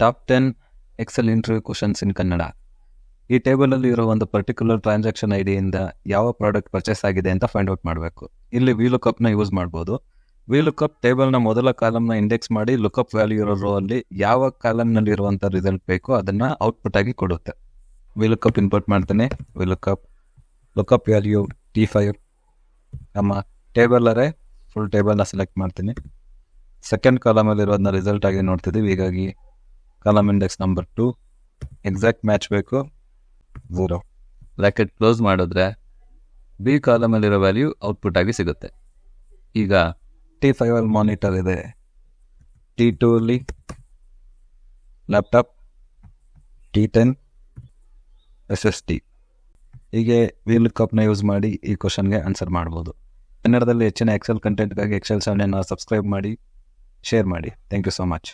Top 10 Excel interview questions in Kannada. ಈ ಟೇಬಲಲ್ಲಿ ಇರೋ ಒಂದು ಪರ್ಟಿಕ್ಯುಲರ್ ಟ್ರಾನ್ಸಾಕ್ಷನ್ ಐಡಿಯಿಂದ ಯಾವ ಪ್ರಾಡಕ್ಟ್ ಪರ್ಚೇಸ್ ಆಗಿದೆ ಅಂತ ಫೈಂಡ್ ಔಟ್ ಮಾಡಬೇಕು. ಇಲ್ಲಿ VLOOKUP ಯೂಸ್ ಮಾಡ್ಬೋದು. VLOOKUP ಟೇಬಲ್ನ ಮೊದಲ ಕಾಲಮ್ನ ಇಂಡೆಕ್ಸ್ ಮಾಡಿ ಲುಕಪ್ ವ್ಯಾಲ್ಯೂ ಇರೋ ರೋ ಅಲ್ಲಿ ಯಾವ ಕಾಲಮ್ನಲ್ಲಿ ಇರುವಂಥ ರಿಸಲ್ಟ್ ಬೇಕೋ ಅದನ್ನು ಔಟ್ಪುಟ್ ಆಗಿ ಕೊಡುತ್ತೆ. VLOOKUP ಇನ್ಪುಟ್ ಮಾಡ್ತೇನೆ. ಲುಕಪ್ ವ್ಯಾಲ್ಯೂ T5 ನಮ್ಮ ಟೇಬಲ್ ಅರೇ ಫುಲ್ ಟೇಬಲ್ನ ಸೆಲೆಕ್ಟ್ ಮಾಡ್ತೀನಿ. ಸೆಕೆಂಡ್ ಕಾಲಮಲ್ಲಿರೋದನ್ನ ರಿಸಲ್ಟ್ ಆಗಿ ನೋಡ್ತಿದ್ದೀವಿ. ಹೀಗಾಗಿ column index number 2 exact match ಬೇಕು 0. ಬ್ರ್ಯಾಕೆಟ್ ಕ್ಲೋಸ್ ಮಾಡಿದ್ರೆ ಬಿ ಕಾಲಮಲ್ಲಿರೋ ವ್ಯಾಲ್ಯೂ ಔಟ್ಪುಟ್ ಆಗಿ ಸಿಗುತ್ತೆ. ಈಗ T5 ಅಲ್ಲಿ ಮಾನಿಟರ್ ಇದೆ, T2 ಅಲ್ಲಿ ಲ್ಯಾಪ್ಟಾಪ್, T10 SSD. ಹೀಗೆ VLOOKUP ಯೂಸ್ ಮಾಡಿ ಈ ಕ್ವಶನ್ಗೆ ಆನ್ಸರ್ ಮಾಡ್ಬೋದು. ಕನ್ನಡದಲ್ಲಿ ಹೆಚ್ಚಿನ ಎಕ್ಸೆಲ್ ಕಂಟೆಂಟ್ಗಾಗಿ ಎಕ್ಸೆಲ್ ಚಾನೆಲ್ನ ಸಬ್ಸ್ಕ್ರೈಬ್ ಮಾಡಿ, ಶೇರ್ ಮಾಡಿ. Thank you so much.